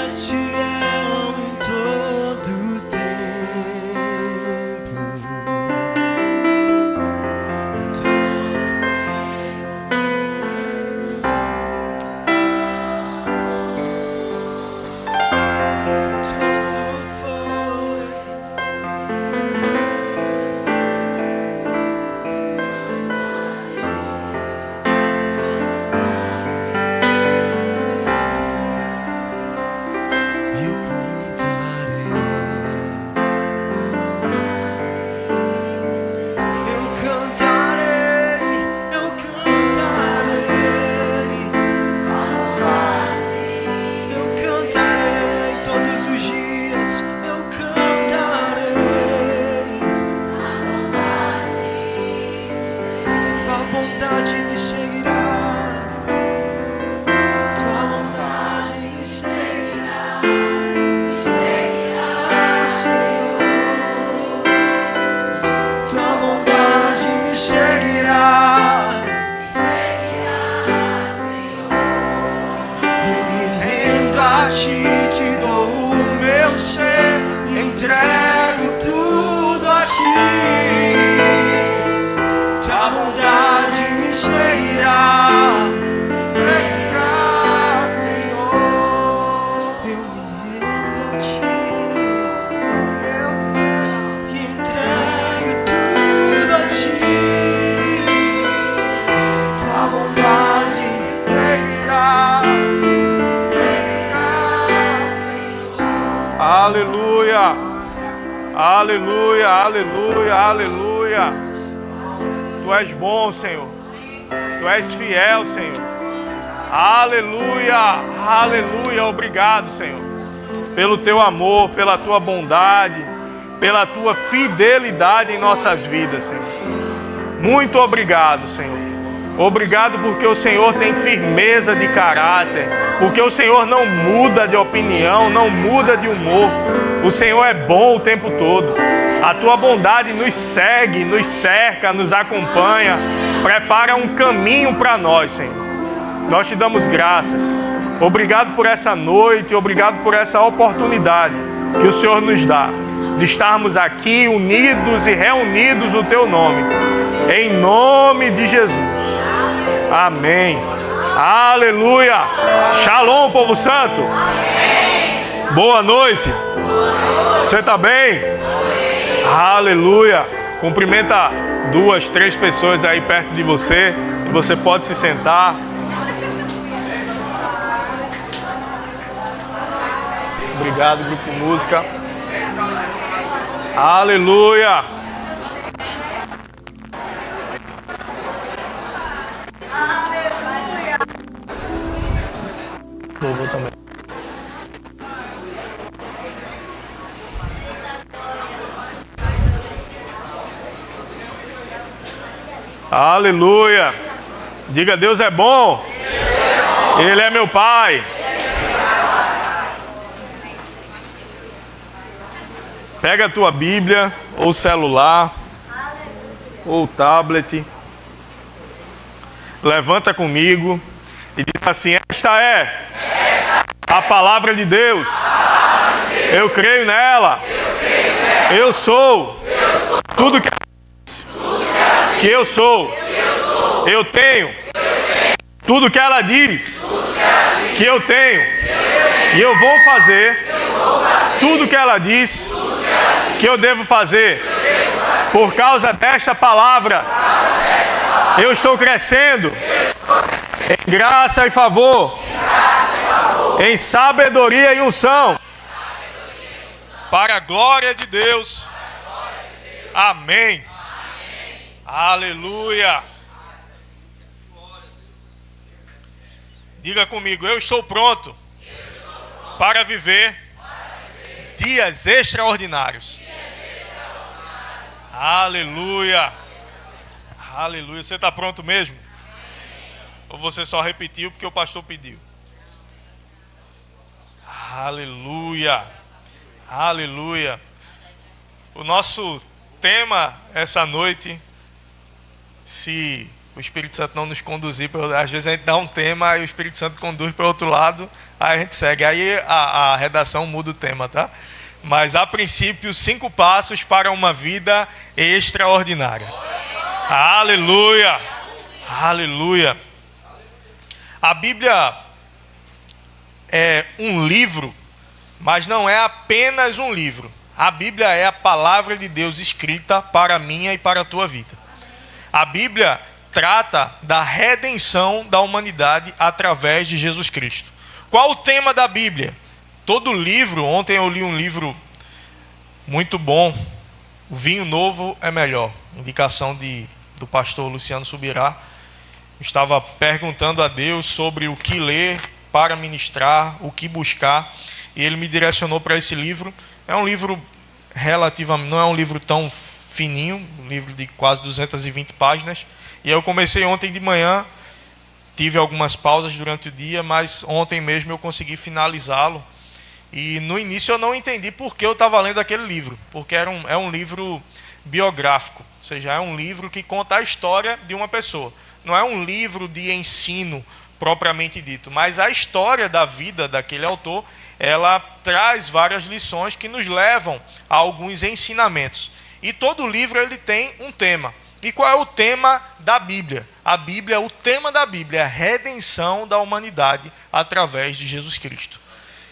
és fiel em todo o tempo. Todo foi. Entrego tudo a ti, tua bondade me seguirá, Senhor. Eu me rendo a ti, meu Senhor, e entrego tudo a ti, tua bondade me seguirá, Senhor. Aleluia. Aleluia, aleluia, aleluia. Tu és bom, Senhor. Tu és fiel, Senhor. Aleluia, aleluia. Obrigado, Senhor, pelo teu amor, pela tua bondade, pela tua fidelidade em nossas vidas, Senhor. Muito obrigado, Senhor. Obrigado porque o Senhor tem firmeza de caráter, porque o Senhor não muda de opinião, não muda de humor. O Senhor é bom o tempo todo. A tua bondade nos segue, nos cerca, nos acompanha, prepara um caminho para nós, Senhor. Nós te damos graças. Obrigado por essa noite, obrigado por essa oportunidade que o Senhor nos dá de estarmos aqui unidos e reunidos no teu nome. Em nome de Jesus. Amém. Aleluia. Shalom, povo santo. Boa noite. Você está bem? Aleluia. Cumprimenta 2, 3 pessoas aí perto de você. E você pode se sentar. Obrigado, grupo de música. Aleluia. Louvor também. Aleluia. Diga: Deus é bom. Ele é meu Pai. Pega a tua Bíblia, ou celular, ou tablet. Levanta comigo e diz assim: esta é a palavra de Deus. Eu creio nela. Eu sou tudo que ela diz que eu sou. Eu tenho tudo que ela diz que eu tenho. E eu vou fazer tudo que ela diz que eu devo fazer. Por causa desta palavra, eu estou crescendo em graça e favor, em sabedoria e unção, para a glória de Deus. Amém. Aleluia. Diga comigo: eu estou pronto para viver dias extraordinários. Aleluia. Aleluia. Você está pronto mesmo? Ou você só repetiu porque o pastor pediu? Aleluia. Aleluia. O nosso tema essa noite se o Espírito Santo não nos conduzir, às vezes a gente dá um tema e o Espírito Santo conduz para o outro lado, aí a gente segue. Aí a redação muda o tema, tá? Mas a princípio, 5 passos para uma vida extraordinária. Aleluia! Aleluia! A Bíblia é um livro, mas não é apenas um livro. A Bíblia é a palavra de Deus escrita para a minha e para a tua vida. A Bíblia trata da redenção da humanidade através de Jesus Cristo. Qual o tema da Bíblia? Todo livro, ontem eu li um livro muito bom, O Vinho Novo é Melhor, indicação do pastor Luciano Subirá. Estava perguntando a Deus sobre o que ler para ministrar, o que buscar, e ele me direcionou para esse livro. É um livro relativamente, não é um livro tão fininho, um livro de quase 220 páginas. E eu comecei ontem de manhã, tive algumas pausas durante o dia, mas ontem mesmo eu consegui finalizá-lo. E no início eu não entendi por que eu estava lendo aquele livro, porque é um livro biográfico, ou seja, é um livro que conta a história de uma pessoa. Não é um livro de ensino propriamente dito, mas a história da vida daquele autor, ela traz várias lições que nos levam a alguns ensinamentos. E todo livro ele tem um tema. E qual é o tema da Bíblia? A Bíblia, o tema da Bíblia é a redenção da humanidade através de Jesus Cristo.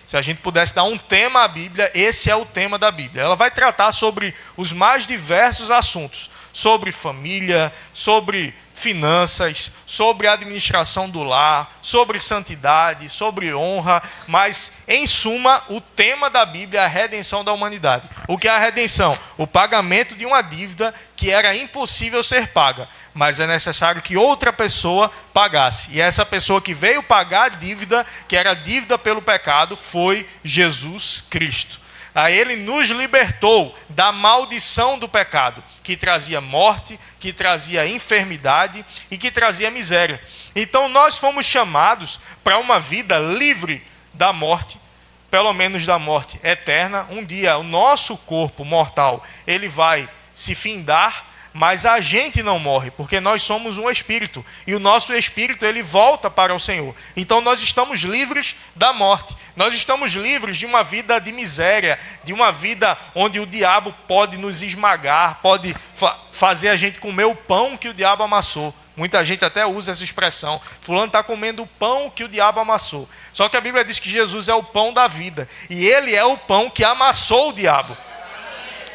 Se a gente pudesse dar um tema à Bíblia, esse é o tema da Bíblia. Ela vai tratar sobre os mais diversos assuntos, sobre família, sobre finanças, sobre administração do lar, sobre santidade, sobre honra, mas, em suma, o tema da Bíblia é a redenção da humanidade. O que é a redenção? O pagamento de uma dívida que era impossível ser paga, mas é necessário que outra pessoa pagasse. E essa pessoa que veio pagar a dívida, que era dívida pelo pecado, foi Jesus Cristo. Aí ele nos libertou da maldição do pecado, que trazia morte, que trazia enfermidade e que trazia miséria. Então nós fomos chamados para uma vida livre da morte, pelo menos da morte eterna. Um dia o nosso corpo mortal, ele vai se findar, mas a gente não morre, porque nós somos um espírito, e o nosso espírito ele volta para o Senhor. Então nós estamos livres da morte, nós estamos livres de uma vida de miséria, de uma vida onde o diabo pode nos esmagar, pode fazer a gente comer o pão que o diabo amassou. Muita gente até usa essa expressão, fulano está comendo o pão que o diabo amassou. Só que a Bíblia diz que Jesus é o pão da vida, e ele é o pão que amassou o diabo.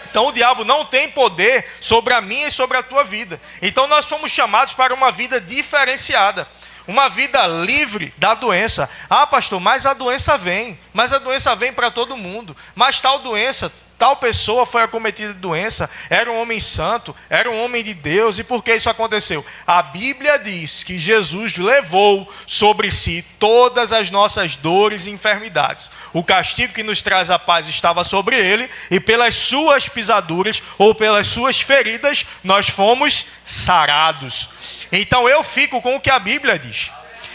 Então o diabo não tem poder sobre a minha e sobre a tua vida. Então nós fomos chamados para uma vida diferenciada. Uma vida livre da doença. Ah, pastor, mas a doença vem. Mas a doença vem para todo mundo. Mas tal doença, tal pessoa foi acometida de doença. Era um homem santo, era um homem de Deus. E por que isso aconteceu? A Bíblia diz que Jesus levou sobre si todas as nossas dores e enfermidades. O castigo que nos traz a paz estava sobre ele, e pelas suas pisaduras ou pelas suas feridas nós fomos sarados. Então eu fico com o que a Bíblia diz.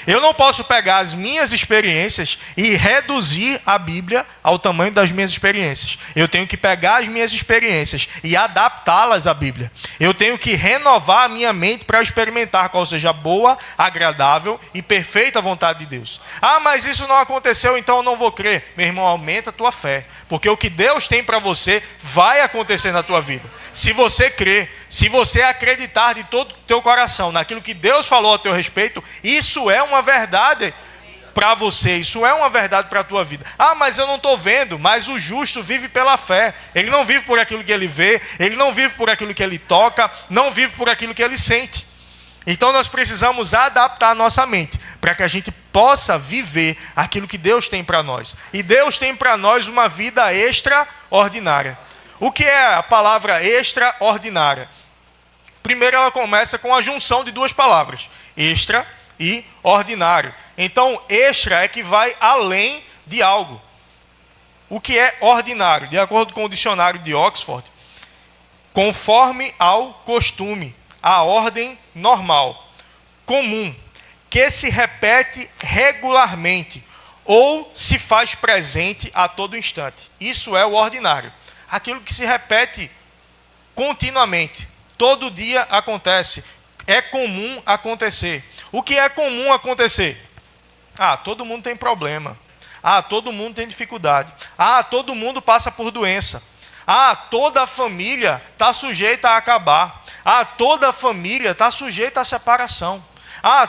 Eu não posso pegar as minhas experiências e reduzir a Bíblia ao tamanho das minhas experiências. Eu tenho que pegar as minhas experiências e adaptá-las à Bíblia. Eu tenho que renovar a minha mente para experimentar qual seja a boa, agradável e perfeita vontade de Deus. Ah, mas isso não aconteceu, então eu não vou crer. Meu irmão, aumenta a tua fé, porque o que Deus tem para você vai acontecer na tua vida. Se você crer, se você acreditar de todo o teu coração naquilo que Deus falou a teu respeito, isso é uma verdade para você, isso é uma verdade para a tua vida. Ah, mas eu não estou vendo, mas o justo vive pela fé. Ele não vive por aquilo que ele vê, ele não vive por aquilo que ele toca, não vive por aquilo que ele sente. Então nós precisamos adaptar a nossa mente para que a gente possa viver aquilo que Deus tem para nós. E Deus tem para nós uma vida extraordinária. O que é a palavra extraordinária? Primeiro ela começa com a junção de duas palavras, extra e ordinário. Então, extra é que vai além de algo. O que é ordinário? De acordo com o dicionário de Oxford, conforme ao costume, a ordem normal, comum, que se repete regularmente ou se faz presente a todo instante. Isso é o ordinário. Aquilo que se repete continuamente, todo dia acontece, é comum acontecer. O que é comum acontecer? Todo mundo tem problema. Todo mundo tem dificuldade. Todo mundo passa por doença. Toda a família está sujeita a acabar. Toda a família está sujeita à separação.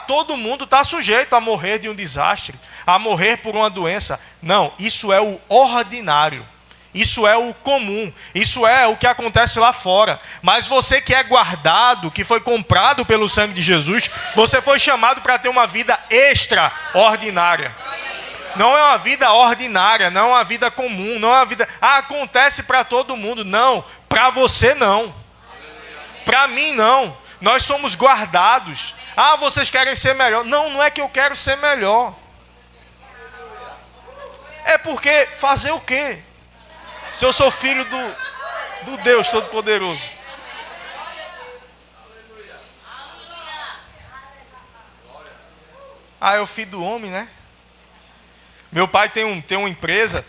Todo mundo está sujeito a morrer de um desastre, a morrer por uma doença. Não, isso é o ordinário. Isso é o comum, isso é o que acontece lá fora. Mas você que é guardado, que foi comprado pelo sangue de Jesus, você foi chamado para ter uma vida extraordinária. Não é uma vida ordinária, não é uma vida comum, não é uma vida... acontece para todo mundo. Não, para você não. Para mim não. Nós somos guardados. Vocês querem ser melhor. Não, não é que eu quero ser melhor. É porque fazer o quê? Se eu sou filho do Deus Todo-Poderoso. É o filho do homem, né? Meu pai tem uma empresa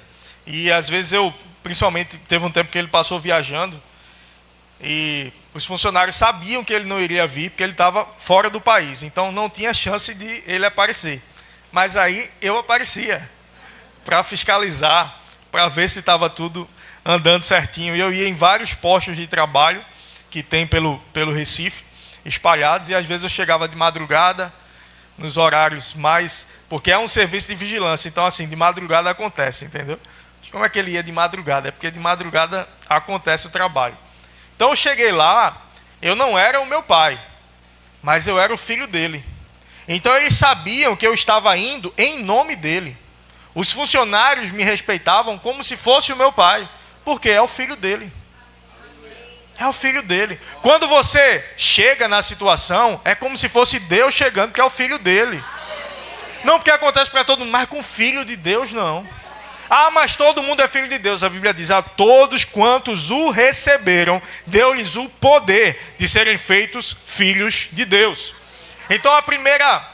e às vezes principalmente teve um tempo que ele passou viajando e os funcionários sabiam que ele não iria vir porque ele estava fora do país. Então não tinha chance de ele aparecer. Mas aí eu aparecia para fiscalizar, para ver se estava tudo andando certinho. E eu ia em vários postos de trabalho que tem pelo Recife, espalhados, e às vezes eu chegava de madrugada, nos horários mais... porque é um serviço de vigilância, então assim, de madrugada acontece, entendeu? Como é que ele ia de madrugada? É porque de madrugada acontece o trabalho. Então eu cheguei lá, eu não era o meu pai, mas eu era o filho dele. Então eles sabiam que eu estava indo em nome dele. Os funcionários me respeitavam como se fosse o meu pai, porque é o filho dele. É o filho dele. Quando você chega na situação, é como se fosse Deus chegando, que é o filho dele. Não porque acontece para todo mundo, mas com o filho de Deus não. Mas todo mundo é filho de Deus. A Bíblia diz, a todos quantos o receberam, deu-lhes o poder de serem feitos filhos de Deus. Então a primeira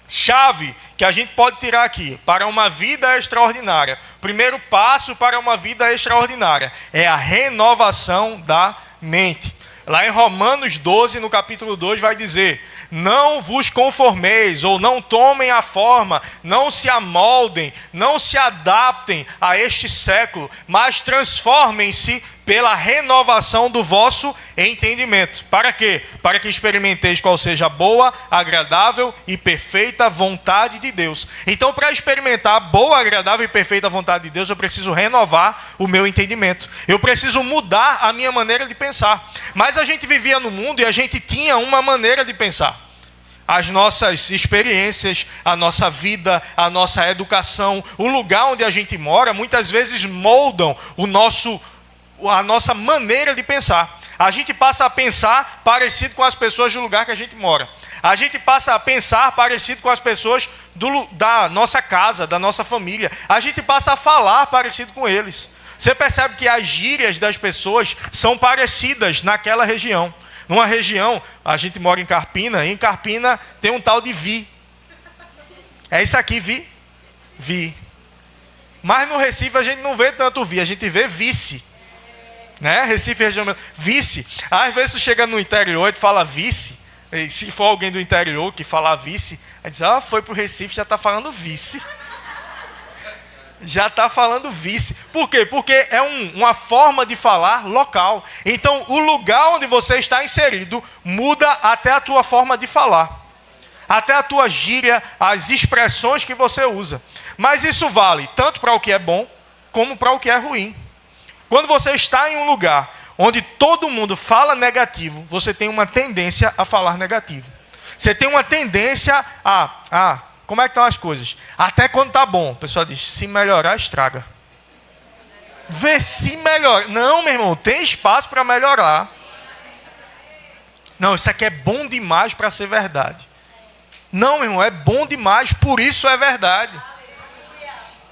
chave que a gente pode tirar aqui para uma vida extraordinária, o primeiro passo para uma vida extraordinária é a renovação da mente. Lá em Romanos 12, no capítulo 2, vai dizer: não vos conformeis, ou não tomem a forma, não se amoldem, não se adaptem a este século, mas transformem-se pela renovação do vosso entendimento. Para quê? Para que experimenteis qual seja a boa, agradável e perfeita vontade de Deus. Então, para experimentar a boa, agradável e perfeita vontade de Deus, eu preciso renovar o meu entendimento. Eu preciso mudar a minha maneira de pensar. Mas a gente vivia no mundo e a gente tinha uma maneira de pensar. As nossas experiências, a nossa vida, a nossa educação, o lugar onde a gente mora, muitas vezes moldam a nossa maneira de pensar. A gente passa a pensar parecido com as pessoas do lugar que a gente mora. A gente passa a pensar parecido com as pessoas da nossa casa, da nossa família. A gente passa a falar parecido com eles. Você percebe que as gírias das pessoas são parecidas naquela região. Numa região, a gente mora em Carpina, e em Carpina tem um tal de vi. É isso aqui, vi? Vi. Mas no Recife a gente não vê tanto vi, a gente vê vice. Né? Recife, região... Vice. Às vezes tu chega no interior e tu fala vice. E se for alguém do interior que falar vice, aí diz, foi pro Recife, já está falando vice. Já está falando vice. Por quê? Porque é uma forma de falar local. Então, o lugar onde você está inserido muda até a tua forma de falar. Até a tua gíria, as expressões que você usa. Mas isso vale tanto para o que é bom, como para o que é ruim. Quando você está em um lugar onde todo mundo fala negativo, você tem uma tendência a falar negativo. Você tem uma tendência como é que estão as coisas? Até quando está bom, o pessoal diz, se melhorar, estraga. Vê se melhora. Não, meu irmão, tem espaço para melhorar. Não, isso aqui é bom demais para ser verdade. Não, meu irmão, é bom demais, por isso é verdade.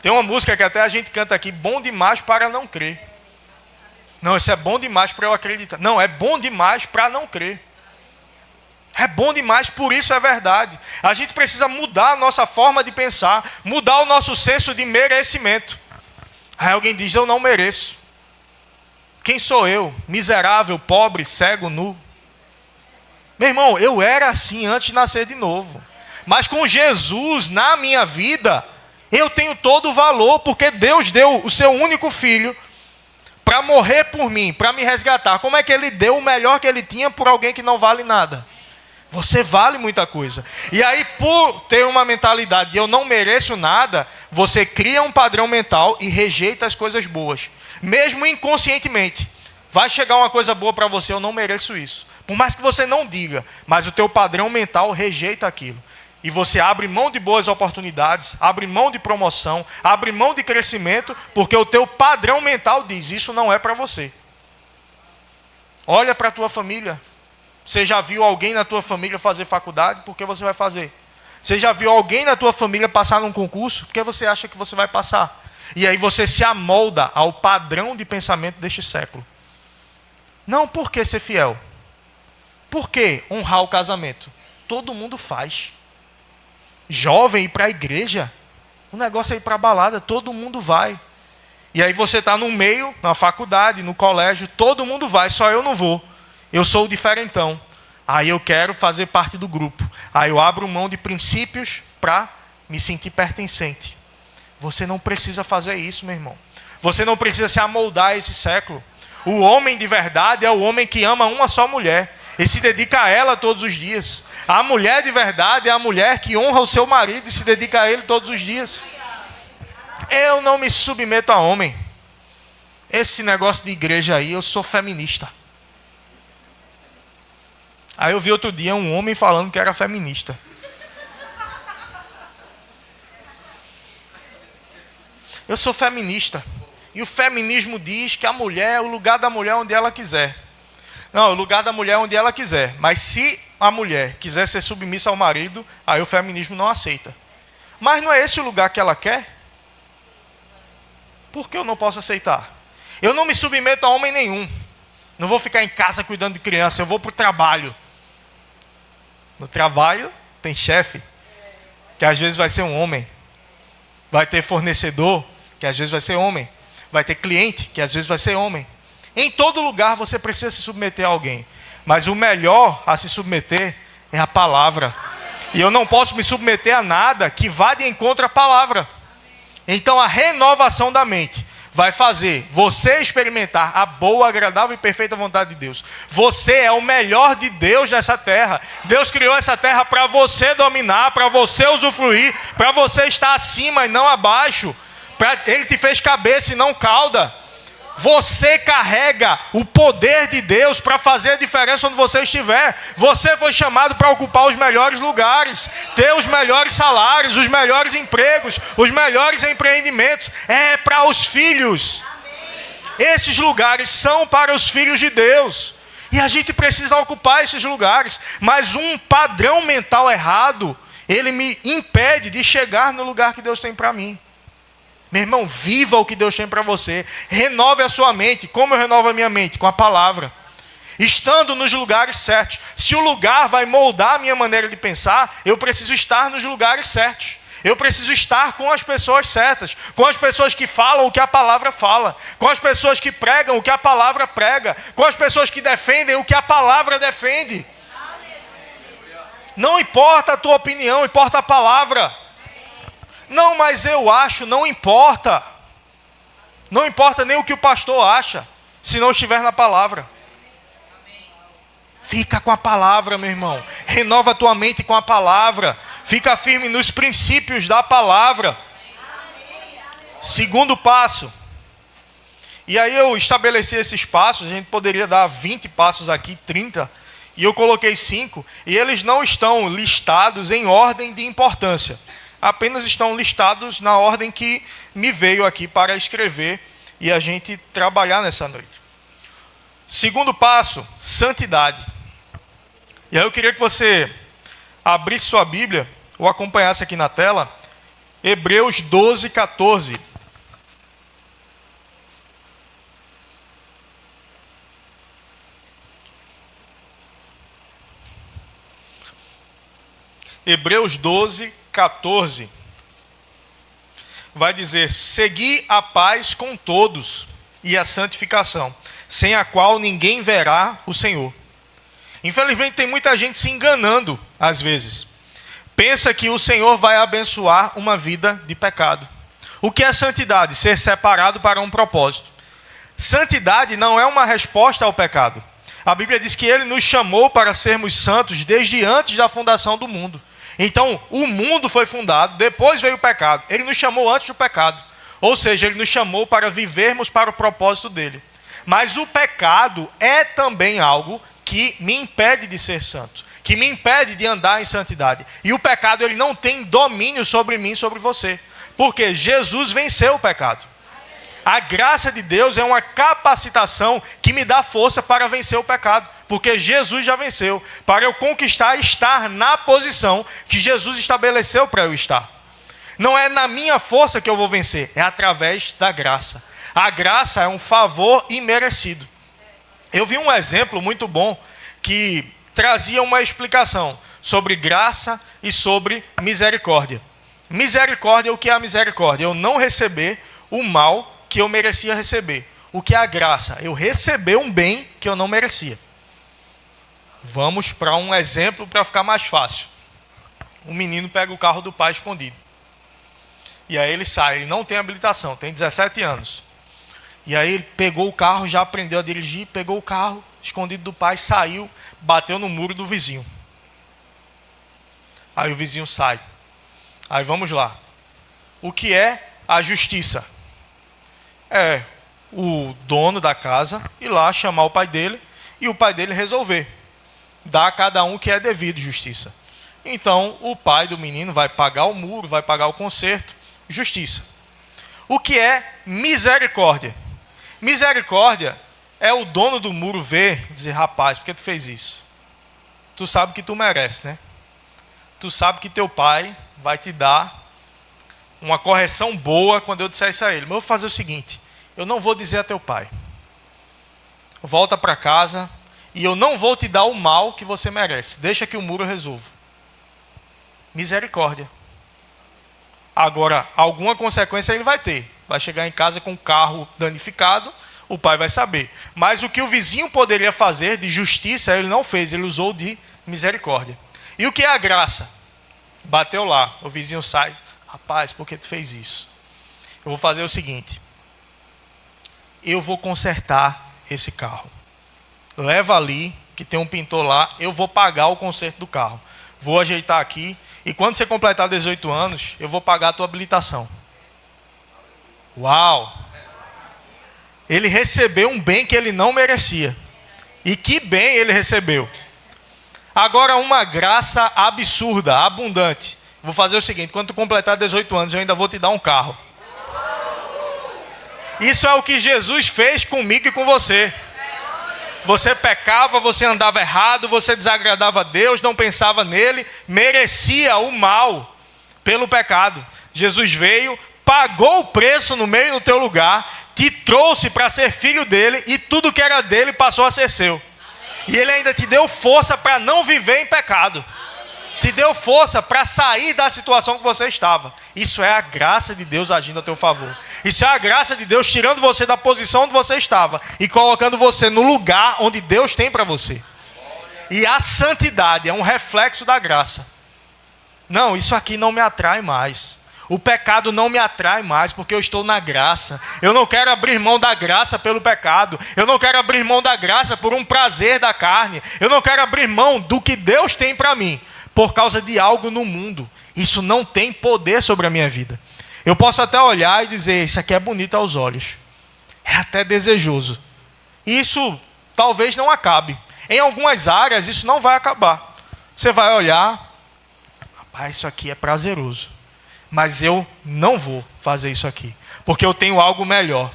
Tem uma música que até a gente canta aqui, bom demais para não crer. Não, isso é bom demais para eu acreditar. Não, é bom demais para não crer. É bom demais, por isso é verdade. A gente precisa mudar a nossa forma de pensar, mudar o nosso senso de merecimento. Aí alguém diz, eu não mereço. Quem sou eu? Miserável, pobre, cego, nu. Meu irmão, eu era assim antes de nascer de novo. Mas com Jesus na minha vida, eu tenho todo o valor, porque Deus deu o seu único filho para morrer por mim, para me resgatar. Como é que ele deu o melhor que ele tinha por alguém que não vale nada? Você vale muita coisa. E aí, por ter uma mentalidade de eu não mereço nada, você cria um padrão mental e rejeita as coisas boas. Mesmo inconscientemente. Vai chegar uma coisa boa para você, eu não mereço isso. Por mais que você não diga, mas o teu padrão mental rejeita aquilo. E você abre mão de boas oportunidades, abre mão de promoção, abre mão de crescimento, porque o teu padrão mental diz, isso não é para você. Olha para a tua família. Você já viu alguém na tua família fazer faculdade? Por que você vai fazer? Você já viu alguém na tua família passar num concurso? Por que você acha que você vai passar? E aí você se amolda ao padrão de pensamento deste século. Não, por que ser fiel? Por que honrar o casamento? Todo mundo faz. Jovem ir para a igreja, o negócio é ir para a balada, todo mundo vai. E aí você está no meio, na faculdade, no colégio, todo mundo vai, só eu não vou. Eu sou o diferentão. Aí eu quero fazer parte do grupo. Aí eu abro mão de princípios para me sentir pertencente. Você não precisa fazer isso, meu irmão. Você não precisa se amoldar a esse século. O homem de verdade é o homem que ama uma só mulher e se dedica a ela todos os dias. A mulher de verdade é a mulher que honra o seu marido e se dedica a ele todos os dias. Eu não me submeto a homem. Esse negócio de igreja aí, eu sou feminista. Aí eu vi outro dia um homem falando que era feminista. Eu sou feminista. E o feminismo diz que a mulher, o lugar da mulher é onde ela quiser. Não, o lugar da mulher é onde ela quiser. Mas se a mulher quiser ser submissa ao marido, aí o feminismo não aceita. Mas não é esse o lugar que ela quer? Por que eu não posso aceitar? Eu não me submeto a homem nenhum. Não vou ficar em casa cuidando de criança, eu vou para o trabalho. No trabalho tem chefe, que às vezes vai ser um homem. Vai ter fornecedor, que às vezes vai ser homem. Vai ter cliente, que às vezes vai ser homem. Em todo lugar você precisa se submeter a alguém. Mas o melhor a se submeter é a palavra. E eu não posso me submeter a nada que vá de encontro à palavra. Então a renovação da mente vai fazer você experimentar a boa, agradável e perfeita vontade de Deus. Você é o melhor de Deus nessa terra. Deus criou essa terra para você dominar, para você usufruir, para você estar acima e não abaixo. Ele te fez cabeça e não cauda. Você carrega o poder de Deus para fazer a diferença onde você estiver. Você foi chamado para ocupar os melhores lugares, ter os melhores salários, os melhores empregos, os melhores empreendimentos. É para os filhos. Esses lugares são para os filhos de Deus. E a gente precisa ocupar esses lugares. Mas um padrão mental errado, ele me impede de chegar no lugar que Deus tem para mim. Meu irmão, viva o que Deus tem para você. Renove a sua mente. Como eu renovo a minha mente? Com a palavra. Estando nos lugares certos. Se o lugar vai moldar a minha maneira de pensar, eu preciso estar nos lugares certos. Eu preciso estar com as pessoas certas. Com as pessoas que falam o que a palavra fala. Com as pessoas que pregam o que a palavra prega. Com as pessoas que defendem o que a palavra defende. Não importa a tua opinião, importa a palavra. Não, mas eu acho, não importa. Não importa nem o que o pastor acha, se não estiver na palavra. Fica com a palavra, meu irmão. Renova a tua mente com a palavra. Fica firme nos princípios da palavra. Segundo passo. E aí eu estabeleci esses passos. A gente poderia dar 20 passos aqui, 30. E eu coloquei 5. E eles não estão listados em ordem de importância. Apenas estão listados na ordem que me veio aqui para escrever e a gente trabalhar nessa noite. Segundo passo, santidade. E aí eu queria que você abrisse sua Bíblia ou acompanhasse aqui na tela, Hebreus 12, 14. Hebreus 12, 14, vai dizer: segui a paz com todos e a santificação, sem a qual ninguém verá o Senhor. Infelizmente tem muita gente se enganando às vezes. Pensa que o Senhor vai abençoar uma vida de pecado. O que é santidade? Ser separado para um propósito. Santidade não é uma resposta ao pecado. A Bíblia diz que Ele nos chamou para sermos santos desde antes da fundação do mundo. Então, o mundo foi fundado, depois veio o pecado. Ele nos chamou antes do pecado. Ou seja, Ele nos chamou para vivermos para o propósito dEle. Mas o pecado é também algo que me impede de ser santo, que me impede de andar em santidade. E o pecado, ele não tem domínio sobre mim, sobre você. Porque Jesus venceu o pecado. A graça de Deus é uma capacitação que me dá força para vencer o pecado. Porque Jesus já venceu. Para eu conquistar, estar na posição que Jesus estabeleceu para eu estar. Não é na minha força que eu vou vencer, é através da graça. A graça é um favor imerecido. Eu vi um exemplo muito bom que trazia uma explicação sobre graça e sobre misericórdia. Misericórdia, o que é a misericórdia? Eu não receber o mal que eu merecia receber. O que é a graça? Eu receber um bem que eu não merecia. Vamos para um exemplo para ficar mais fácil. Um menino pega o carro do pai escondido. E aí ele sai, ele não tem habilitação, tem 17 anos. E aí ele pegou o carro, já aprendeu a dirigir, pegou o carro, escondido do pai, saiu, bateu no muro do vizinho. Aí o vizinho sai. Aí vamos lá. O que é a justiça? É o dono da casa ir lá chamar o pai dele e o pai dele resolver. Dar a cada um o que é devido, justiça. Então o pai do menino vai pagar o muro, vai pagar o conserto, justiça. O que é misericórdia? Misericórdia é o dono do muro ver, dizer, rapaz, por que tu fez isso? Tu sabe que tu merece, né? Tu sabe que teu pai vai te dar uma correção boa quando eu disser isso a ele. Mas eu vou fazer o seguinte, eu não vou dizer a teu pai. Volta para casa e eu não vou te dar o mal que você merece. Deixa que o muro resolva. Misericórdia. Agora, alguma consequência ele vai ter. Vai chegar em casa com o carro danificado, o pai vai saber. Mas o que o vizinho poderia fazer de justiça, ele não fez, ele usou de misericórdia. E o que é a graça? Bateu lá, o vizinho sai. Rapaz, por que tu fez isso? Eu vou fazer o seguinte. Eu vou consertar esse carro. Leva ali, que tem um pintor lá, eu vou pagar o conserto do carro. Vou ajeitar aqui. E quando você completar 18 anos, eu vou pagar a tua habilitação. Uau! Ele recebeu um bem que ele não merecia. E que bem ele recebeu. Agora uma graça absurda, abundante. Vou fazer o seguinte, quando tu completar 18 anos, eu ainda vou te dar um carro. Isso é o que Jesus fez comigo e com você. Você pecava, você andava errado, você desagradava a Deus, não pensava nele, merecia o mal pelo pecado. Jesus veio, pagou o preço no meio do teu lugar, te trouxe para ser filho dele e tudo que era dele passou a ser seu. E ele ainda te deu força para não viver em pecado. Te deu força para sair da situação que você estava. Isso é a graça de Deus agindo a teu favor. Isso é a graça de Deus tirando você da posição onde você estava e colocando você no lugar onde Deus tem para você. E a santidade é um reflexo da graça. Não, isso aqui não me atrai mais. O pecado não me atrai mais porque eu estou na graça. Eu não quero abrir mão da graça pelo pecado. Eu não quero abrir mão da graça por um prazer da carne. Eu não quero abrir mão do que Deus tem para mim por causa de algo no mundo. Isso não tem poder sobre a minha vida. Eu posso até olhar e dizer, isso aqui é bonito aos olhos. É até desejoso. Isso talvez não acabe. Em algumas áreas isso não vai acabar. Você vai olhar, rapaz, isso aqui é prazeroso. Mas eu não vou fazer isso aqui, porque eu tenho algo melhor.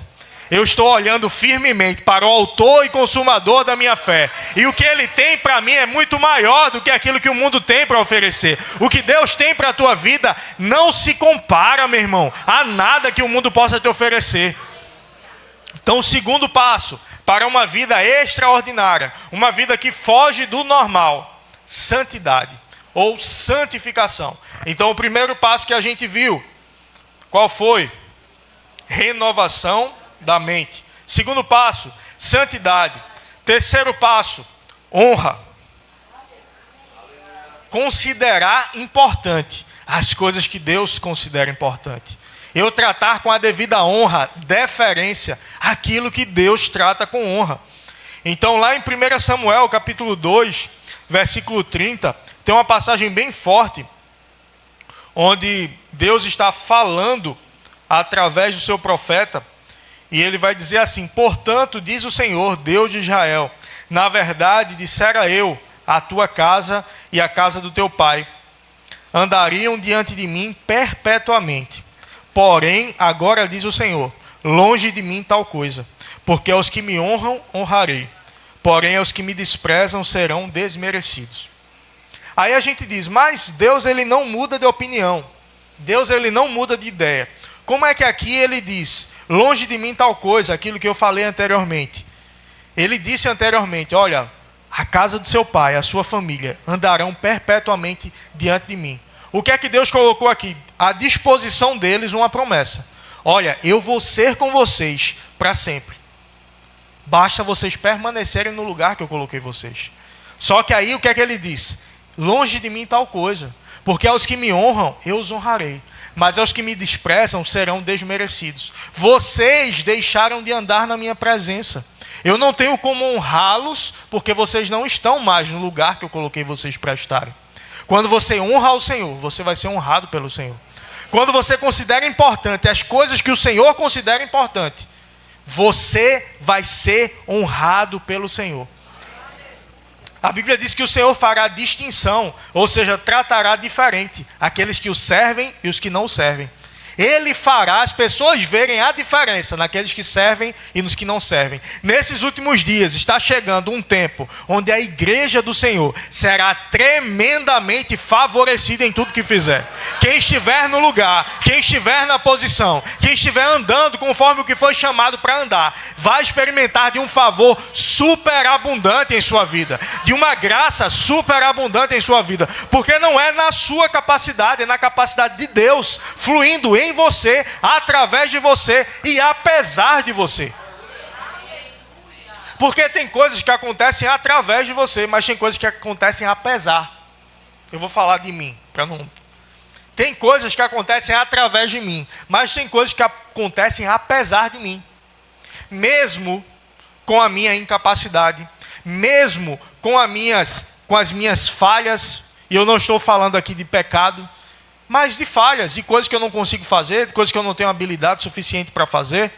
Eu estou olhando firmemente para o autor e consumador da minha fé. E o que ele tem para mim é muito maior do que aquilo que o mundo tem para oferecer. O que Deus tem para a tua vida não se compara, meu irmão, a nada que o mundo possa te oferecer. Então, o segundo passo para uma vida extraordinária, uma vida que foge do normal, santidade ou santificação. Então, o primeiro passo que a gente viu, qual foi? Renovação da mente. Segundo passo, santidade. Terceiro passo, honra. considerar importante as coisas que Deus considera importante. Eu tratar com a devida honra, deferência, aquilo que Deus trata com honra. Então lá em 1 Samuel, capítulo 2, versículo 30, tem uma passagem bem forte, onde Deus está falando através do seu profeta, e ele vai dizer assim: portanto, diz o Senhor, Deus de Israel, na verdade, dissera eu, a tua casa e a casa do teu pai andariam diante de mim perpetuamente. Porém, agora diz o Senhor, longe de mim tal coisa, porque aos que me honram, honrarei, porém aos que me desprezam serão desmerecidos. Aí a gente diz, mas Deus ele não muda de opinião, Deus ele não muda de ideia. Como é que aqui ele diz, longe de mim tal coisa, aquilo que eu falei anteriormente? Ele disse anteriormente, olha, a casa do seu pai, a sua família, andarão perpetuamente diante de mim. O que é que Deus colocou aqui? À disposição deles uma promessa. Olha, eu vou ser com vocês para sempre. Basta vocês permanecerem no lugar que eu coloquei vocês. Só que aí o que é que ele diz? Longe de mim tal coisa, porque aos que me honram, eu os honrarei, mas aos que me desprezam serão desmerecidos. Vocês deixaram de andar na minha presença. Eu não tenho como honrá-los, porque vocês não estão mais no lugar que eu coloquei vocês para estarem. Quando você honra ao Senhor, você vai ser honrado pelo Senhor. Quando você considera importante as coisas que o Senhor considera importante, você vai ser honrado pelo Senhor. A Bíblia diz que o Senhor fará distinção, ou seja, tratará diferente aqueles que o servem e os que não o servem. Ele fará as pessoas verem a diferença naqueles que servem e nos que não servem. Nesses últimos dias está chegando um tempo onde a igreja do Senhor será tremendamente favorecida em tudo que fizer. Quem estiver no lugar, quem estiver na posição, quem estiver andando conforme o que foi chamado para andar, vai experimentar de um favor superabundante em sua vida, de uma graça superabundante em sua vida, porque não é na sua capacidade, é na capacidade de Deus fluindo em você, através de você e apesar de você. Porque tem coisas que acontecem através de você, mas tem coisas que acontecem apesar. Eu vou falar de mim, para não... Tem coisas que acontecem através de mim, mas tem coisas que acontecem apesar de mim. Mesmo com a minha incapacidade, mesmo com as minhas falhas, e eu não estou falando aqui de pecado, mas de falhas, de coisas que eu não consigo fazer, de coisas que eu não tenho habilidade suficiente para fazer.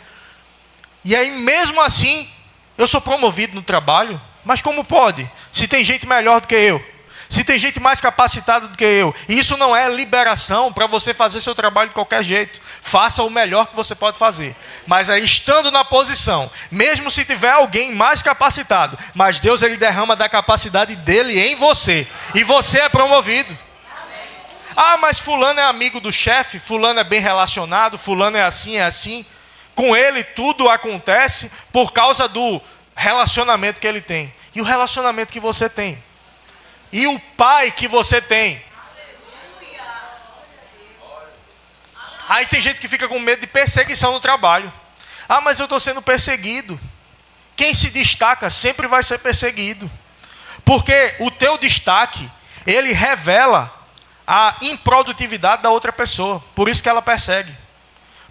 E aí, mesmo assim, eu sou promovido no trabalho. Mas como pode? Se tem gente melhor do que eu, se tem gente mais capacitada do que eu. E isso não é liberação para você fazer seu trabalho de qualquer jeito. Faça o melhor que você pode fazer. Mas aí, estando na posição, mesmo se tiver alguém mais capacitado, mas Deus ele derrama da capacidade dele em você. E você é promovido. Ah, mas fulano é amigo do chefe, fulano é bem relacionado, fulano é assim. Com ele tudo acontece por causa do relacionamento que ele tem. E o relacionamento que você tem. E o pai que você tem. Aí tem gente que fica com medo de perseguição no trabalho. Ah, mas eu estou sendo perseguido. Quem se destaca sempre vai ser perseguido. Porque o teu destaque, ele revela a improdutividade da outra pessoa. Por isso que ela persegue.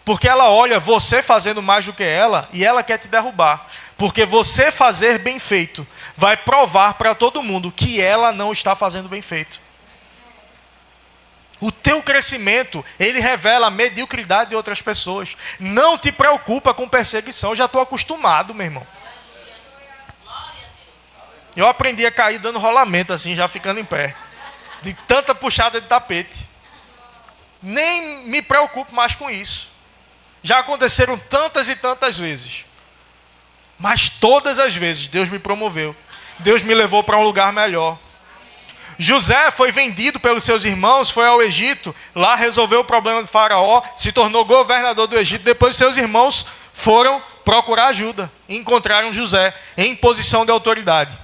Porque ela olha você fazendo mais do que ela e ela quer te derrubar. Porque você fazer bem feito vai provar para todo mundo que ela não está fazendo bem feito. O teu crescimento, ele revela a mediocridade de outras pessoas. Não te preocupa com perseguição. Eu já estou acostumado, meu irmão. Eu aprendi a cair dando rolamento assim, já ficando em pé. De tanta puxada de tapete. Nem me preocupo mais com isso. Já aconteceram tantas e tantas vezes. Mas todas as vezes Deus me promoveu. Deus me levou para um lugar melhor. José foi vendido pelos seus irmãos, foi ao Egito. Lá resolveu o problema de Faraó. Se tornou governador do Egito. Depois seus irmãos foram procurar ajuda. E encontraram José em posição de autoridade.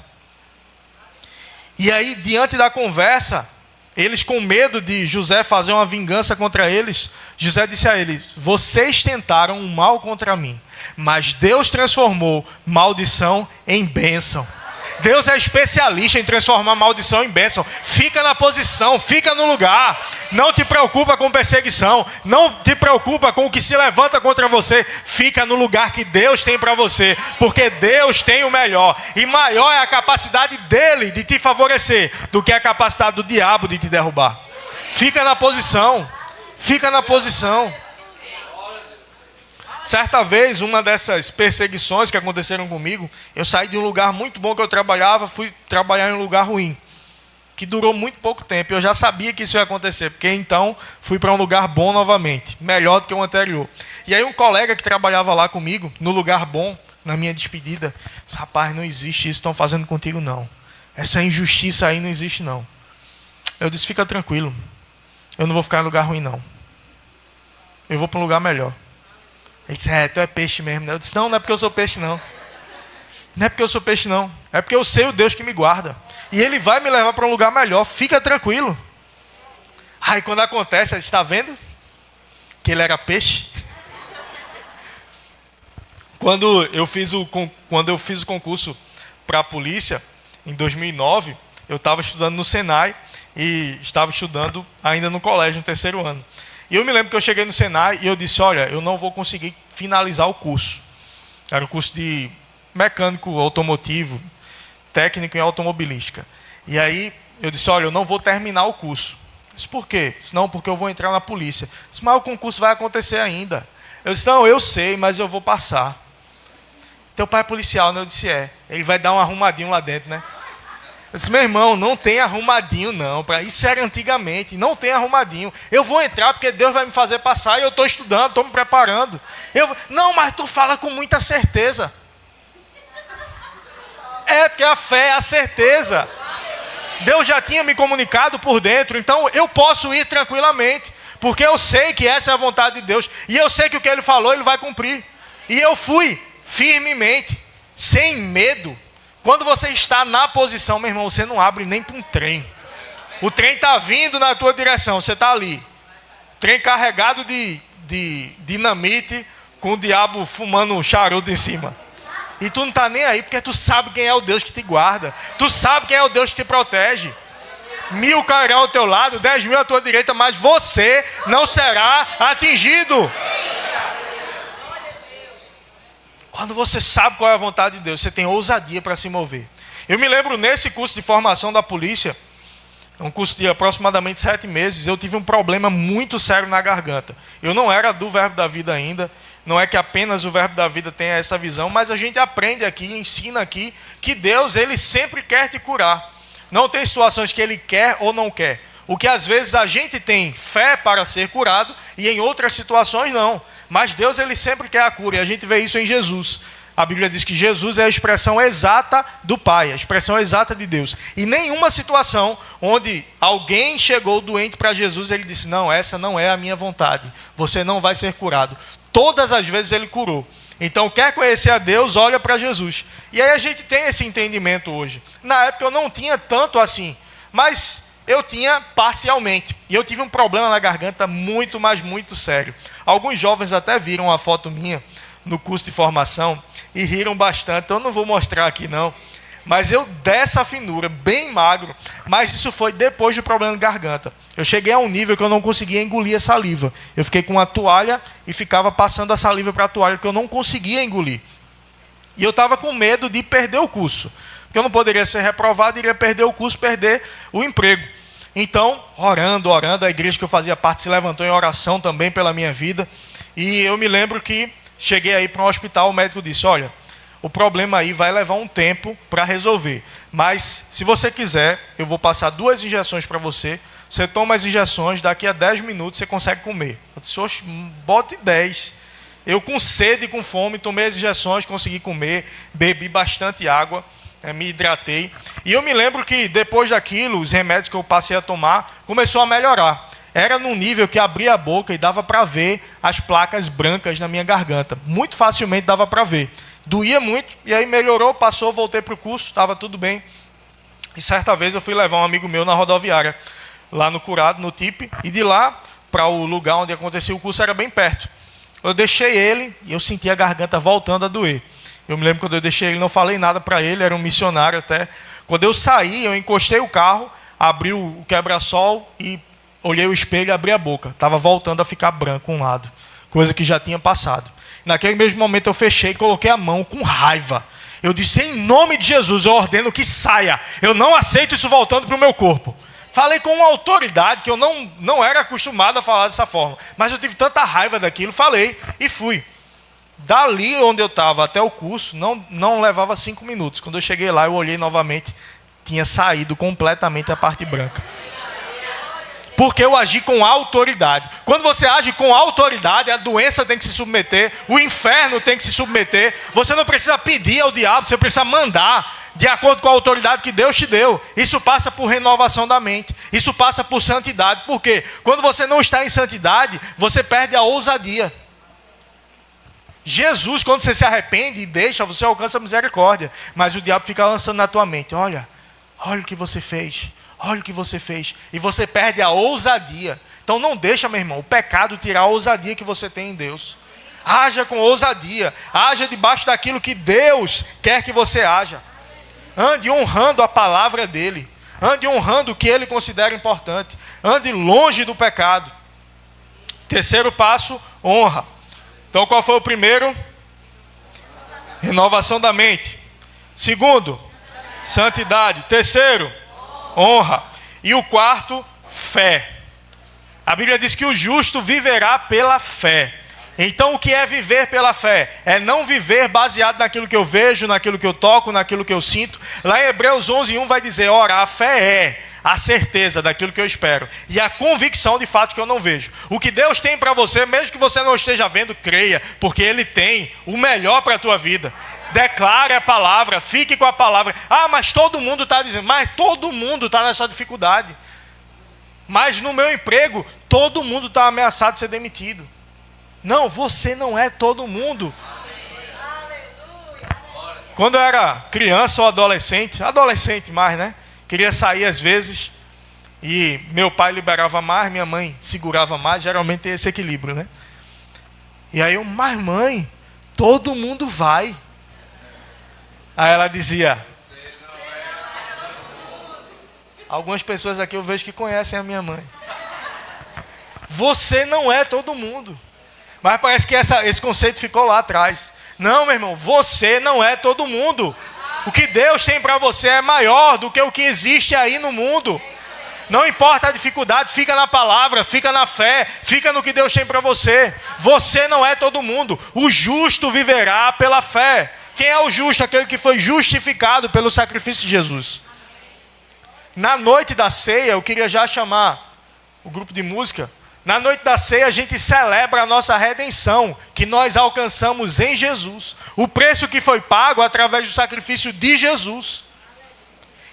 E aí, diante da conversa, eles com medo de José fazer uma vingança contra eles, José disse a eles: vocês tentaram um mal contra mim, mas Deus transformou maldição em bênção. Deus é especialista em transformar maldição em bênção. Fica na posição, fica no lugar. Não te preocupa com perseguição. Não te preocupa com o que se levanta contra você. Fica no lugar que Deus tem para você. Porque Deus tem o melhor. E maior é a capacidade dele de te favorecer do que a capacidade do diabo de te derrubar. Fica na posição. Fica na posição. Certa vez, uma dessas perseguições que aconteceram comigo, eu saí de um lugar muito bom que eu trabalhava, fui trabalhar em um lugar ruim, que durou muito pouco tempo. Eu já sabia que isso ia acontecer, porque então fui para um lugar bom novamente, melhor do que o anterior. E aí um colega que trabalhava lá comigo, no lugar bom, na minha despedida, disse: rapaz, não existe isso que estão fazendo contigo não. Essa injustiça aí não existe não. Eu disse: fica tranquilo, eu não vou ficar em lugar ruim não. Eu vou para um lugar melhor. Ele disse: tu é peixe mesmo, né? Eu disse: não é porque eu sou peixe não. Não é porque eu sou peixe não. É porque eu sei o Deus que me guarda. E Ele vai me levar para um lugar melhor. Fica tranquilo. Aí quando acontece, ele está vendo? Que ele era peixe. Quando eu fiz o concurso para a polícia, em 2009, eu estava estudando no Senai e estava estudando ainda no colégio, no terceiro ano. E eu me lembro que eu cheguei no Senai e eu disse: olha, eu não vou conseguir finalizar o curso. Era o curso de mecânico automotivo, técnico em automobilística. E aí eu disse: olha, eu não vou terminar o curso. Eu disse: por quê? Eu disse: não, porque eu vou entrar na polícia. Eu disse: mas o concurso vai acontecer ainda. Eu disse: não, eu sei, mas eu vou passar. Teu pai é policial, né? Eu disse: é. Ele vai dar um arrumadinho lá dentro, né? Eu disse: meu irmão, não tem arrumadinho não. Isso era antigamente, não tem arrumadinho. Eu vou entrar porque Deus vai me fazer passar e eu estou estudando, estou me preparando. Não, mas tu fala com muita certeza. É, porque a fé é a certeza. Deus já tinha me comunicado por dentro, então eu posso ir tranquilamente. Porque eu sei que essa é a vontade de Deus. E eu sei que o que Ele falou, Ele vai cumprir. E eu fui firmemente, sem medo. Quando você está na posição, meu irmão, você não abre nem para um trem. O trem está vindo na tua direção, você está ali. Trem carregado de dinamite, com o diabo fumando charuto em cima. E tu não está nem aí, porque tu sabe quem é o Deus que te guarda. Tu sabe quem é o Deus que te protege. 1000 cairão ao teu lado, 10.000 à tua direita, mas você não será atingido. Quando você sabe qual é a vontade de Deus, você tem ousadia para se mover. Eu me lembro nesse curso de formação da polícia, um curso de aproximadamente 7 meses, eu tive um problema muito sério na garganta. Eu não era do Verbo da Vida ainda, não é que apenas o Verbo da Vida tenha essa visão, mas a gente aprende aqui, ensina aqui, que Deus, Ele sempre quer te curar. Não tem situações que Ele quer ou não quer. O que às vezes a gente tem fé para ser curado e em outras situações não. Mas Deus, Ele sempre quer a cura, e a gente vê isso em Jesus. A Bíblia diz que Jesus é a expressão exata do Pai, a expressão exata de Deus. E nenhuma situação onde alguém chegou doente para Jesus, Ele disse: não, essa não é a minha vontade, você não vai ser curado. Todas as vezes Ele curou. Então, quer conhecer a Deus, olha para Jesus. E aí a gente tem esse entendimento hoje. Na época eu não tinha tanto assim, mas eu tinha parcialmente. E eu tive um problema na garganta muito, mas muito sério. Alguns jovens até viram a foto minha no curso de formação e riram bastante. Então eu não vou mostrar aqui não. Mas eu dessa finura, bem magro. Mas isso foi depois do problema de garganta. Eu cheguei a um nível que eu não conseguia engolir a saliva. Eu fiquei com uma toalha e ficava passando a saliva para a toalha, porque eu não conseguia engolir. E eu estava com medo de perder o curso. Porque eu não poderia ser reprovado, iria perder o curso, perder o emprego. Então, orando, a igreja que eu fazia parte se levantou em oração também pela minha vida. E eu me lembro que cheguei aí para um hospital, o médico disse: olha, o problema aí vai levar um tempo para resolver. Mas, se você quiser, eu vou passar 2 injeções para você. Você toma as injeções, daqui a 10 minutos você consegue comer. Eu disse: oxe, bote 10. Eu com sede e com fome, tomei as injeções, consegui comer, bebi bastante água. Me hidratei. E eu me lembro que depois daquilo, os remédios que eu passei a tomar, começou a melhorar. Era num nível que abria a boca e dava para ver as placas brancas na minha garganta. Muito facilmente dava para ver. Doía muito, e aí melhorou, passou, voltei para o curso, estava tudo bem. E certa vez eu fui levar um amigo meu na rodoviária, lá no Curado, no TIP, e de lá para o lugar onde acontecia o curso era bem perto. Eu deixei ele e eu senti a garganta voltando a doer. Eu me lembro quando eu deixei ele, não falei nada para ele, era um missionário até. Quando eu saí, eu encostei o carro, abri o quebra-sol e olhei o espelho e abri a boca. Estava voltando a ficar branco um lado, coisa que já tinha passado. Naquele mesmo momento eu fechei e coloquei a mão com raiva. Eu disse, em nome de Jesus, eu ordeno que saia. Eu não aceito isso voltando para o meu corpo. Falei com uma autoridade que eu não era acostumado a falar dessa forma. Mas eu tive tanta raiva daquilo, falei e fui. Dali onde eu estava até o curso, não levava 5 minutos. Quando eu cheguei lá, eu olhei novamente, tinha saído completamente a parte branca. Porque eu agi com autoridade. Quando você age com autoridade, a doença tem que se submeter, o inferno tem que se submeter. Você não precisa pedir ao diabo, você precisa mandar de acordo com a autoridade que Deus te deu. Isso passa por renovação da mente. Isso passa por santidade. Por quê? Quando você não está em santidade, você perde a ousadia. Jesus, quando você se arrepende e deixa, você alcança a misericórdia. Mas o diabo fica lançando na tua mente. Olha o que você fez. Olha o que você fez. E você perde a ousadia. Então não deixa, meu irmão, o pecado tirar a ousadia que você tem em Deus. Haja com ousadia. Haja debaixo daquilo que Deus quer que você haja. Ande honrando a palavra dele. Ande honrando o que ele considera importante. Ande longe do pecado. Terceiro passo, honra. Então qual foi o primeiro? Renovação da mente. Segundo, santidade. Terceiro, honra. E o quarto, fé. A Bíblia diz que o justo viverá pela fé. Então o que é viver pela fé? É não viver baseado naquilo que eu vejo, naquilo que eu toco, naquilo que eu sinto. Lá em Hebreus 11:1 vai dizer, ora, a fé é a certeza daquilo que eu espero e a convicção de fato que eu não vejo. O que Deus tem para você, mesmo que você não esteja vendo, creia, porque Ele tem o melhor para a tua vida. Declare a palavra, fique com a palavra. Ah, mas todo mundo está dizendo, mas todo mundo está nessa dificuldade. Mas no meu emprego, todo mundo está ameaçado de ser demitido. Não, você não é todo mundo. Quando eu era criança ou adolescente mais, né? Queria sair às vezes e meu pai liberava mais, minha mãe segurava mais, geralmente tem esse equilíbrio, né? E aí eu, mas mãe, todo mundo vai. Aí ela dizia, algumas pessoas aqui eu vejo que conhecem a minha mãe. Você não é todo mundo. Mas parece que esse conceito ficou lá atrás. Não, meu irmão, você não é todo mundo. O que Deus tem para você é maior do que o que existe aí no mundo. Não importa a dificuldade, fica na palavra, fica na fé, fica no que Deus tem para você. Você não é todo mundo. O justo viverá pela fé. Quem é o justo? Aquele que foi justificado pelo sacrifício de Jesus. Na noite da ceia, eu queria já chamar o grupo de música. Na noite da ceia a gente celebra a nossa redenção, que nós alcançamos em Jesus. O preço que foi pago através do sacrifício de Jesus.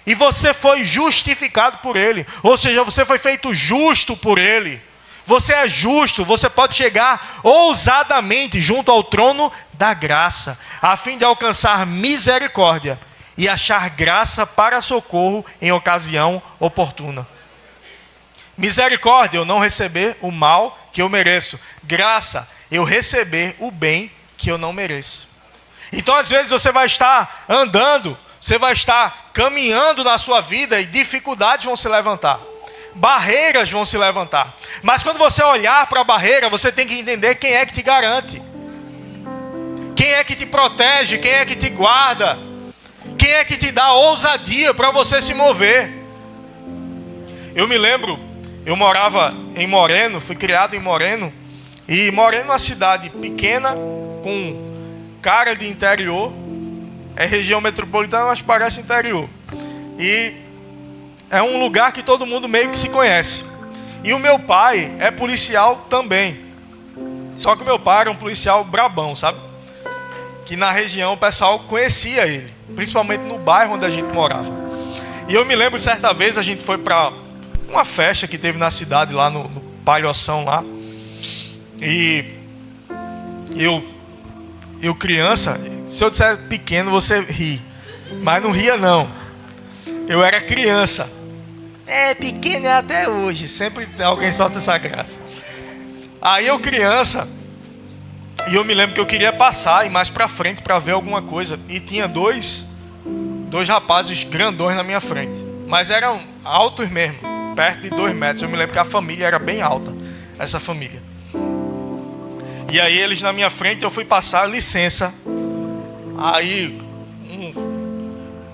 E você foi justificado por Ele. Ou seja, você foi feito justo por Ele. Você é justo, você pode chegar ousadamente junto ao trono da graça, a fim de alcançar misericórdia e achar graça para socorro em ocasião oportuna. Misericórdia, eu não receber o mal que eu mereço. Graça, eu receber o bem que eu não mereço. Então, às vezes, você vai estar andando, você vai estar caminhando na sua vida e dificuldades vão se levantar. Barreiras vão se levantar. Mas quando você olhar para a barreira, você tem que entender quem é que te garante. Quem é que te protege, quem é que te guarda. Quem é que te dá ousadia para você se mover. Eu me lembro, eu morava em Moreno, fui criado em Moreno. E Moreno é uma cidade pequena, com cara de interior. É região metropolitana, mas parece interior. E é um lugar que todo mundo meio que se conhece. E o meu pai é policial também. Só que o meu pai era um policial brabão, sabe? Que na região o pessoal conhecia ele. Principalmente no bairro onde a gente morava. E eu me lembro, certa vez, a gente foi para uma festa que teve na cidade, lá no Palhoção lá. E eu criança, se eu disser pequeno, você ri. Mas não ria não. Eu era criança. É, pequeno é até hoje. Sempre alguém solta essa graça. Aí eu criança, E eu me lembro que eu queria passar e mais pra frente para ver alguma coisa. E tinha dois rapazes grandões na minha frente. Mas eram altos mesmo, perto de 2 metros. Eu me lembro que a família era bem alta, essa família. E aí eles na minha frente, eu fui passar, licença. Aí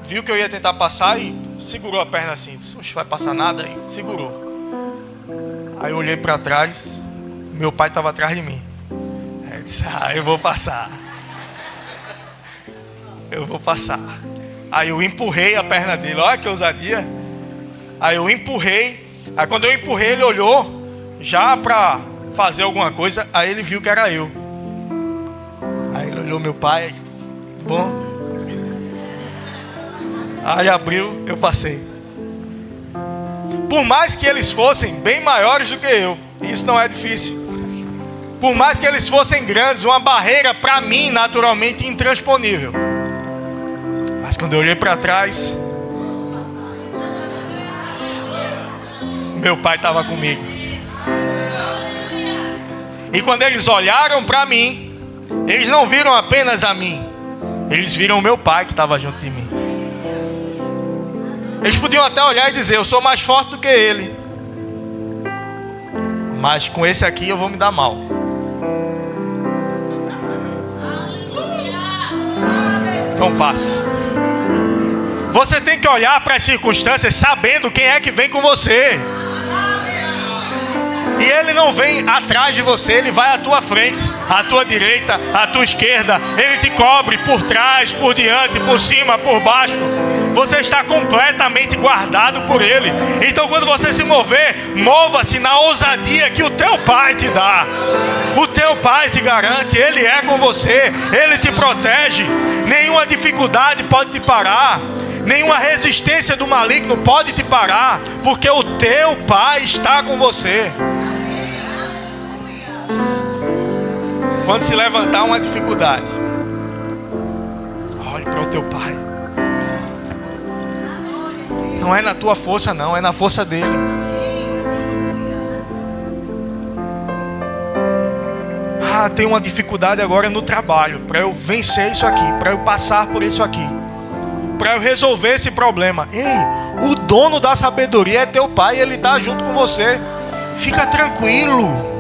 viu que eu ia tentar passar e segurou a perna assim. Disse, não vai passar nada? E segurou. Aí eu olhei para trás, meu pai estava atrás de mim. Aí eu disse, eu vou passar. Eu vou passar. Aí eu empurrei a perna dele, olha que ousadia. Aí eu empurrei. Aí quando eu empurrei, ele olhou já para fazer alguma coisa. Aí ele viu que era eu. Aí ele olhou meu pai, disse, bom. Aí abriu, eu passei. Por mais que eles fossem bem maiores do que eu, isso não é difícil. Por mais que eles fossem grandes, uma barreira para mim naturalmente intransponível. Mas quando eu olhei para trás, meu pai estava comigo. E quando eles olharam para mim, eles não viram apenas a mim, eles viram o meu pai que estava junto de mim. Eles podiam até olhar e dizer, eu sou mais forte do que ele, mas com esse aqui eu vou me dar mal. Então passe. Você tem que olhar para as circunstâncias sabendo quem é que vem com você. E ele não vem atrás de você, ele vai à tua frente, à tua direita, à tua esquerda. Ele te cobre por trás, por diante, por cima, por baixo. Você está completamente guardado por ele. Então quando você se mover, mova-se na ousadia que o teu pai te dá. O teu pai te garante, ele é com você, ele te protege. Nenhuma dificuldade pode te parar. Nenhuma resistência do maligno pode te parar, porque o teu pai está com você. Quando se levantar uma dificuldade, olhe para o teu pai. Não é na tua força não, é na força dele. Tem uma dificuldade agora no trabalho. Para eu vencer isso aqui, para eu passar por isso aqui, para eu resolver esse problema. Ei, o dono da sabedoria é teu pai, ele está junto com você. Fica tranquilo.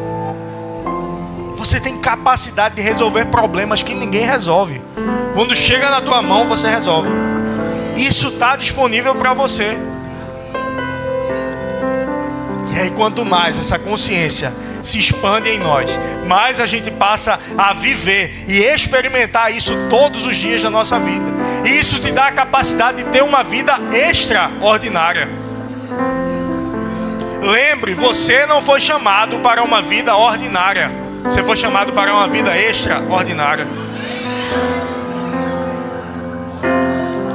Você tem capacidade de resolver problemas que ninguém resolve. Quando chega na tua mão, você resolve. Isso está disponível para você. E aí quanto mais essa consciência se expande em nós, mais a gente passa a viver e experimentar isso todos os dias da nossa vida. E isso te dá a capacidade de ter uma vida extraordinária. Lembre, você não foi chamado para uma vida ordinária. Você foi chamado para uma vida extraordinária.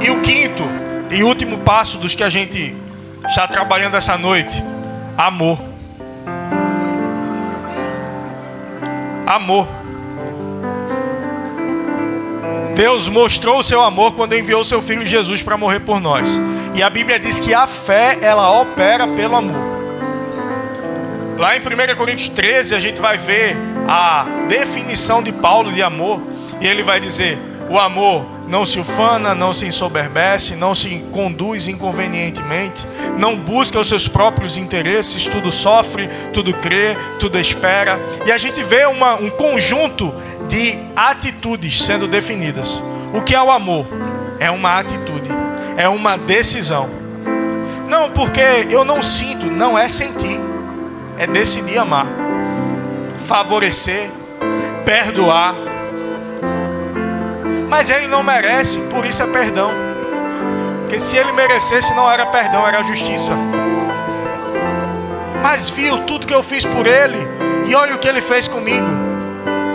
E o quinto e último passo dos que a gente está trabalhando essa noite: amor. Amor. Deus mostrou o seu amor quando enviou o seu Filho Jesus para morrer por nós. E a Bíblia diz que a fé, ela opera pelo amor. Lá em 1 Coríntios 13, a gente vai ver a definição de Paulo de amor. E ele vai dizer: o amor não se ufana, não se ensoberbece, não se conduz inconvenientemente, não busca os seus próprios interesses, tudo sofre, tudo crê, tudo espera. E a gente vê um conjunto de atitudes sendo definidas. O que é o amor? É uma atitude, é uma decisão. Não, porque eu não sinto, não é sentir, é decidir amar, favorecer, perdoar. Mas ele não merece, por isso é perdão. Porque se ele merecesse, não era perdão, era justiça. Mas viu tudo que eu fiz por ele, e olha o que ele fez comigo.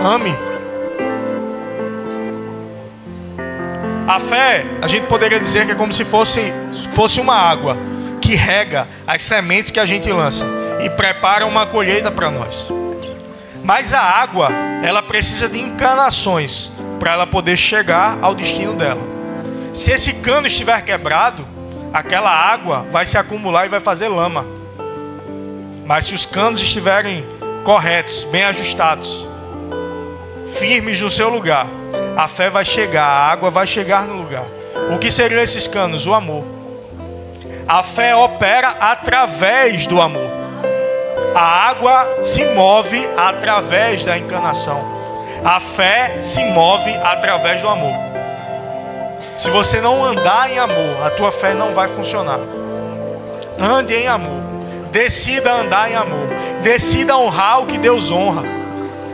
Ame. A fé, a gente poderia dizer que é como se fosse uma água que rega as sementes que a gente lança e prepara uma colheita para nós. Mas a água, ela precisa de encanações para ela poder chegar ao destino dela. Se esse cano estiver quebrado, aquela água vai se acumular e vai fazer lama. Mas se os canos estiverem corretos, bem ajustados, firmes no seu lugar, a fé vai chegar, a água vai chegar no lugar. O que seriam esses canos? O amor. A fé opera através do amor. A água se move através da encanação. A fé se move através do amor. Se você não andar em amor, a tua fé não vai funcionar. Ande em amor. Decida andar em amor. Decida honrar o que Deus honra.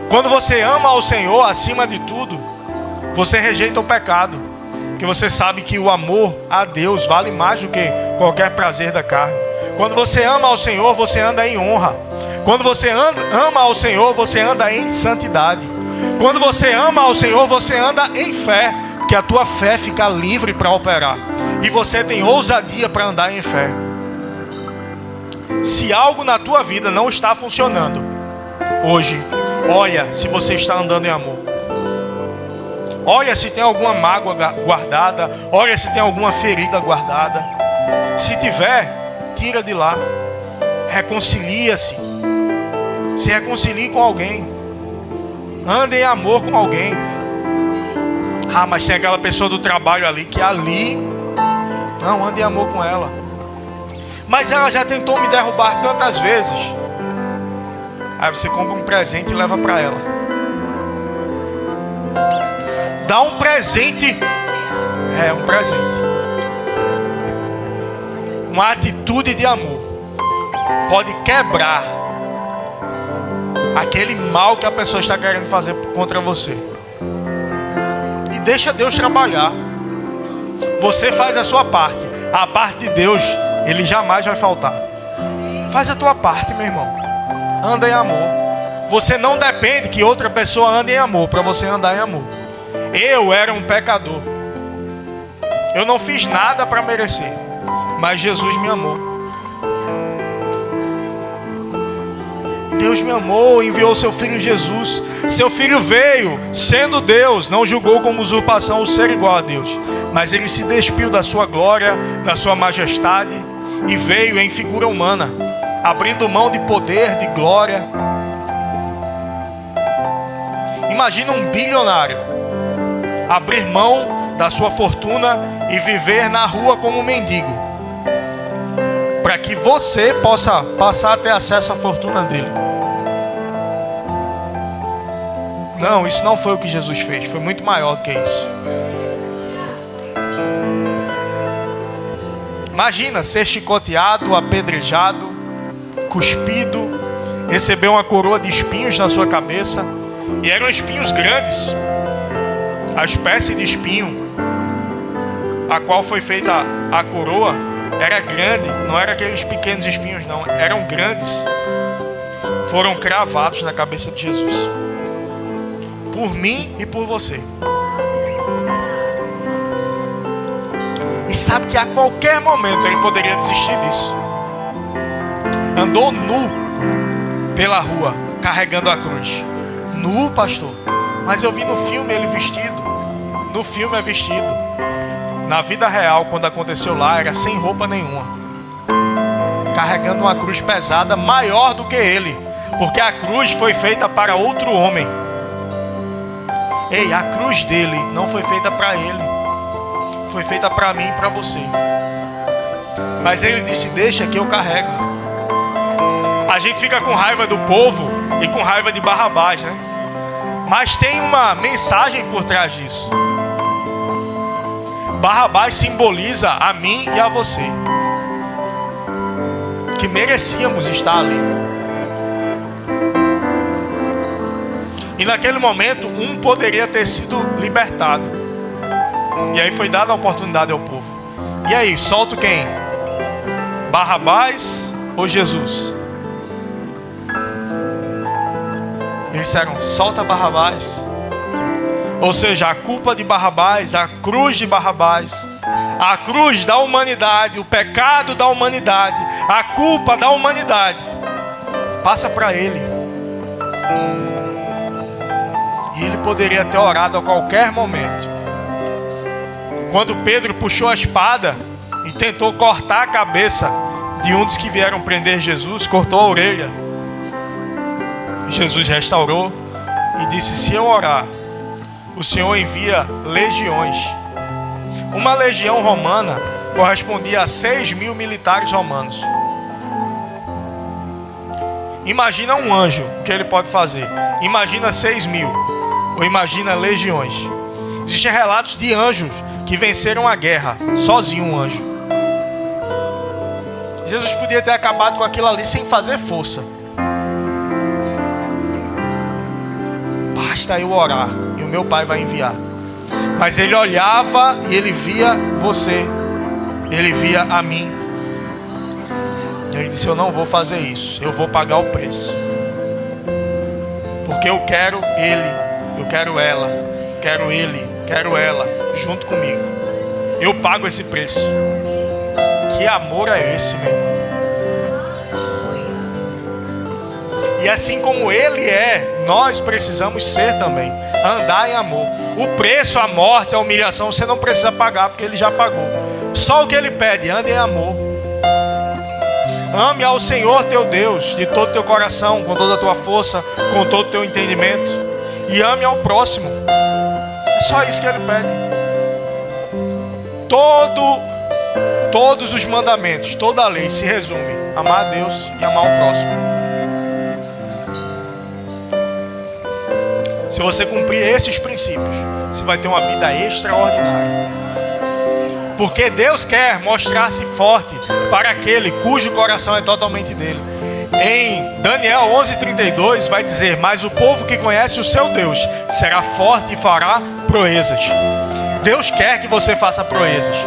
Quando você ama ao Senhor acima de tudo, você rejeita o pecado. Porque você sabe que o amor a Deus vale mais do que qualquer prazer da carne. Quando você ama ao Senhor, você anda em honra. Quando você ama ao Senhor, você anda em santidade. Quando você ama ao Senhor, você anda em fé. Porque a tua fé fica livre para operar. E você tem ousadia para andar em fé. Se algo na tua vida não está funcionando hoje, olha se você está andando em amor. Olha se tem alguma mágoa guardada. Olha se tem alguma ferida guardada. Se tiver, tira de lá. Reconcilia-se. Se reconcilie com alguém. Ande em amor com alguém. Ah, mas tem aquela pessoa do trabalho ali que ali... Não, ande em amor com ela. Mas ela já tentou me derrubar tantas vezes. Aí você compra um presente e leva para ela. Dá um presente. Um presente. Uma atitude de amor pode quebrar aquele mal que a pessoa está querendo fazer contra você. E deixa Deus trabalhar. Você faz a sua parte. A parte de Deus, Ele jamais vai faltar. Faz a tua parte, meu irmão. Anda em amor. Você não depende que outra pessoa ande em amor para você andar em amor. Eu era um pecador. Eu não fiz nada para merecer, mas Jesus me amou. Deus me amou, enviou seu Filho Jesus. Seu Filho veio, sendo Deus, não julgou como usurpação o ser igual a Deus, mas Ele se despiu da sua glória, da sua majestade, e veio em figura humana, abrindo mão de poder, de glória. Imagina um bilionário abrir mão da sua fortuna e viver na rua como um mendigo, para que você possa passar a ter acesso à fortuna dele. Não, isso não foi o que Jesus fez. Foi muito maior do que isso. Imagina ser chicoteado, apedrejado, cuspido, receber uma coroa de espinhos na sua cabeça. E eram espinhos grandes. A espécie de espinho a qual foi feita a coroa era grande. Não eram aqueles pequenos espinhos, não. Eram grandes. Foram cravados na cabeça de Jesus. Por mim e por você. E sabe que a qualquer momento ele poderia desistir disso. Andou nu pela rua, carregando a cruz. Nu, pastor. Mas eu vi no filme ele vestido. No filme é vestido. Na vida real, quando aconteceu lá, era sem roupa nenhuma, carregando uma cruz pesada, maior do que ele, porque a cruz foi feita para outro homem. Ei, a cruz dele não foi feita para ele, foi feita para mim e para você. Mas ele disse: deixa que eu carrego. A gente fica com raiva do povo e com raiva de Barrabás, né? Mas tem uma mensagem por trás disso. Barrabás simboliza a mim e a você, que merecíamos estar ali. E naquele momento, um poderia ter sido libertado. E aí foi dada a oportunidade ao povo. E aí, solta quem? Barrabás ou Jesus? Eles disseram: solta Barrabás. Ou seja, a culpa de Barrabás, a cruz de Barrabás, a cruz da humanidade, o pecado da humanidade, a culpa da humanidade, passa para ele. E ele poderia ter orado a qualquer momento. Quando Pedro puxou a espada e tentou cortar a cabeça de um dos que vieram prender Jesus, cortou a orelha. Jesus restaurou e disse: se eu orar, o Senhor envia legiões. Uma legião romana correspondia a 6.000 militares romanos. Imagina um anjo, o que ele pode fazer. Imagina 6.000, ou imagina legiões. Existem relatos de anjos que venceram a guerra, sozinho um anjo. Jesus podia ter acabado com aquilo ali sem fazer força. Basta eu orar e o meu Pai vai enviar. Mas ele olhava e ele via você. Ele via a mim. Ele disse: eu não vou fazer isso. Eu vou pagar o preço. Porque eu quero ele. Eu quero ela. Quero ele. Quero ela. Junto comigo. Eu pago esse preço. Que amor é esse, meu irmão? E assim como ele é, nós precisamos ser também. Andar em amor. O preço, a morte, a humilhação, você não precisa pagar, porque ele já pagou. Só o que ele pede: ande em amor. Ame ao Senhor teu Deus de todo o teu coração, com toda a tua força, com todo o teu entendimento. E ame ao próximo. É só isso que ele pede. Todos os mandamentos, toda a lei se resume: amar a Deus e amar o próximo. Se você cumprir esses princípios, você vai ter uma vida extraordinária. Porque Deus quer mostrar-se forte para aquele cujo coração é totalmente dele. Em Daniel 11:32 vai dizer: mas o povo que conhece o seu Deus será forte e fará proezas. Deus quer que você faça proezas.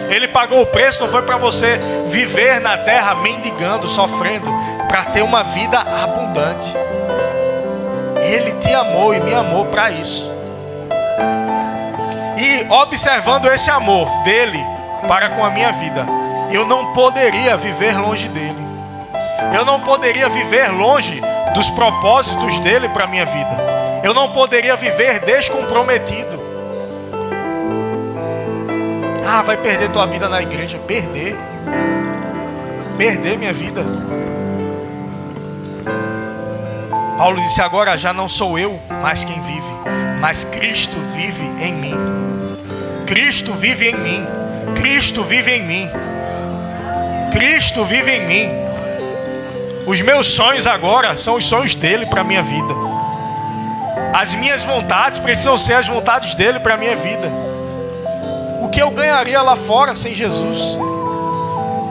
Ele pagou o preço, não foi para você viver na terra mendigando, sofrendo, para ter uma vida abundante. Ele te amou e me amou para isso. E observando esse amor dele para com a minha vida, eu não poderia viver longe dele. Eu não poderia viver longe dos propósitos dele para a minha vida. Eu não poderia viver descomprometido. Ah, vai perder tua vida na igreja. Perder minha vida. Paulo disse: agora já não sou eu mais quem vive, mas Cristo vive em mim. Cristo vive em mim. Cristo vive em mim. Cristo vive em mim. Os meus sonhos agora são os sonhos dele para a minha vida. As minhas vontades precisam ser as vontades dele para a minha vida. O que eu ganharia lá fora sem Jesus?